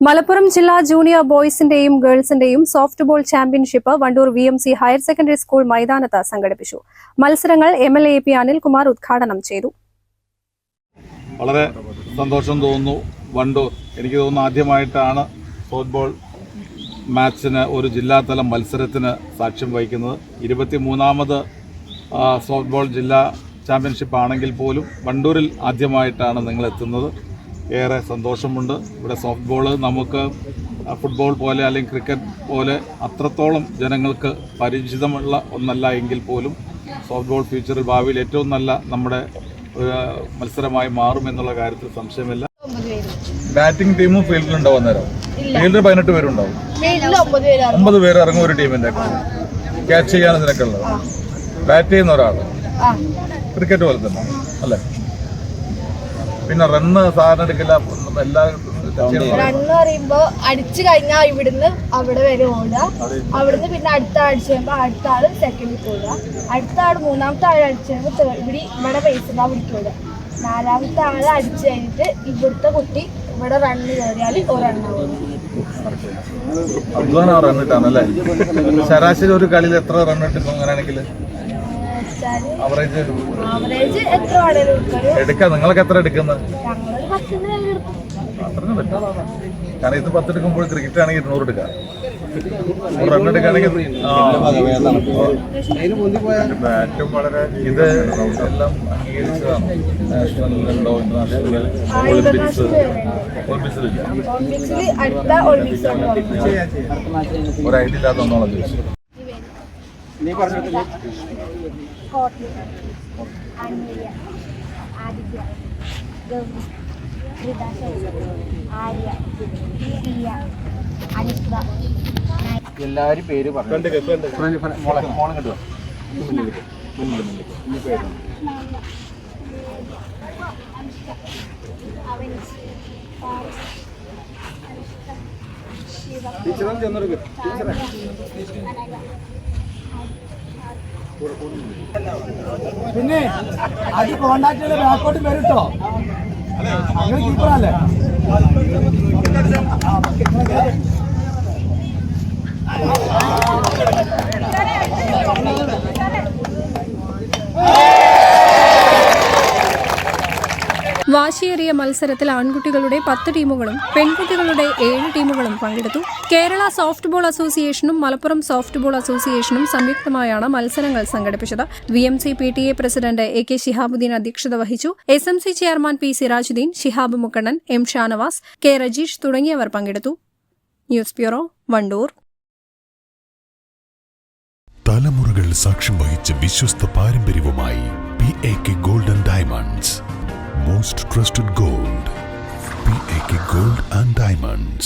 മലപ്പുറം ജില്ലാ ജൂനിയർ ബോയ്സിന്റെയും ഗേൾസിന്റെയും softball championship Vandoor VMC higher secondary school മൈതാനത്ത് സംഘടിപ്പിച്ചു. മത്സരങ്ങൾ MLA AP അനിൽകുമാർ ഉദ്ഘാടനം ചെയ്തു. വളരെ സന്തോഷം തോന്നുന്നു. വണ്ടൂർ എനിക്ക് തോന്നുന്നു ആദ്യമായിട്ടാണ് സോഫ്റ്റ്ബോൾ മാച്ചിന് ഒരു ജില്ലാതല മത്സരത്തിന് സാക്ഷ്യം വഹിക്കുന്നത്. 23ാമത് സോഫ്റ്റ്ബോൾ ജില്ലാ ചാമ്പ്യൻഷിപ്പ് ആണെങ്കിൽ പോലും വണ്ടൂരിൽ ആദ്യമായിട്ടാണ് നിങ്ങൾ എത്തുന്നത്. ഏറെ സന്തോഷമുണ്ട്. ഇവിടെ സോഫ്റ്റ്ബോൾ നമുക്ക് ഫുട്ബോൾ പോലെ അല്ലെങ്കിൽ ക്രിക്കറ്റ് പോലെ അത്രത്തോളം ജനങ്ങൾക്ക് പരിചിതമുള്ള ഒന്നല്ല എങ്കിൽ പോലും സോഫ്റ്റ്ബോൾ ഫ്യൂച്ചറിൽ ഭാവിയിൽ ഏറ്റവും നല്ല നമ്മുടെ മത്സരമായി മാറുമെന്നുള്ള കാര്യത്തിൽ സംശയമില്ല. ബാറ്റിംഗ് ടീമും ഫീൽഡിലുണ്ടാവും. അന്നേരം ഫീൽഡിൽ 18 പേരുണ്ടാവും. 9 പേര് ഇറങ്ങും ഒരു ടീമിന്റെ. ക്യാച്ച് ചെയ്യാൻ ഇതിനൊക്കെ ഉള്ളത്. ബാറ്റ് ചെയ്യുന്ന ഒരാൾ ക്രിക്കറ്റ് പോലെ തന്നെ അല്ലേ? പിന്നെ റണ്ണ് സാധാരണ എടുക്കില്ല. റണ്ണ് പറയുമ്പോ അടിച്ചു കഴിഞ്ഞാൽ ഇവിടുന്ന് അവിടെ വരെ ഓടുക, അവിടുന്ന് പിന്നെ അടുത്ത അടിച്ചു കഴിയുമ്പോ അടുത്ത ആള് സെക്കൻഡിൽ പോവുക, അടുത്ത ആള് മൂന്നാമത്തെ ആൾ അടിച്ചു കഴിയുമ്പോൾ ഇവിടെ പൈസ പിടിക്കുക, 4ാമത്തെ ആള് അടിച്ചു കഴിഞ്ഞിട്ട് ഇവിടുത്തെ കുട്ടി ഇവിടെ റണ്ണ് കയറിയാൽ ഒരു റണ്ണാവും. റണ്ണിട്ടാണല്ലേ? ശരാശരി ഒരു കളിയിൽ എത്ര റണ്ണ് കിട്ടും അങ്ങനെയാണെങ്കിൽ? ആവറേജ് എത്ര എടുക്കാം. നിങ്ങൾക്ക് എത്ര എടുക്കുന്നത്? ഞങ്ങളൊരു 10 അത്രയും പറ്റും. കാരണം ഇത് 10 എടുക്കുമ്പോൾ ക്രിക്കറ്റ് ആണെങ്കിൽ 200 എടുക്കാം. റൺ എടുക്കുകയാണെങ്കിൽ ഇത് എല്ലാം അംഗീകരിച്ചതാണ്. നാഷണലിലുണ്ടോ ഇന്റർനാഷണൽ ഒരു ഐഡിയ ഇല്ലാത്തന്നോളം ചോദിച്ചു. എല്ലാവരും പേര് പറഞ്ഞു. പിന്നെ അത് കോണ്ടാക്ട് ബാക്കോട്ട് വരട്ടോ. അങ്ങനെ കീപ്പറല്ലേ? വാശിയേറിയ മത്സരത്തിൽ ആൺകുട്ടികളുടെ 10 ടീമുകളും പെൺകുട്ടികളുടെ 7 ടീമുകളും പങ്കെടുത്തു. കേരള സോഫ്റ്റ്ബോൾ അസോസിയേഷനും മലപ്പുറം സോഫ്റ്റ്ബോൾ അസോസിയേഷനും സംയുക്തമായാണ് മത്സരങ്ങൾ സംഘടിപ്പിച്ചത്. VMC PTA president AK Shihabuddin അധ്യക്ഷത വഹിച്ചു. SMC chairman P Sirajuddin, Shihab Mukkannan, M Shanavas, K Rajeesh തുടങ്ങിയവർ പങ്കെടുത്തു. News bureau, Wandoor. തലമുറകൾ സാക്ഷ്യം വഹിച്ച വിശ്വസ്ത പാരമ്പര്യവുമായി PAK Gold and Diamonds. Most trusted gold. PAK Gold and Diamonds.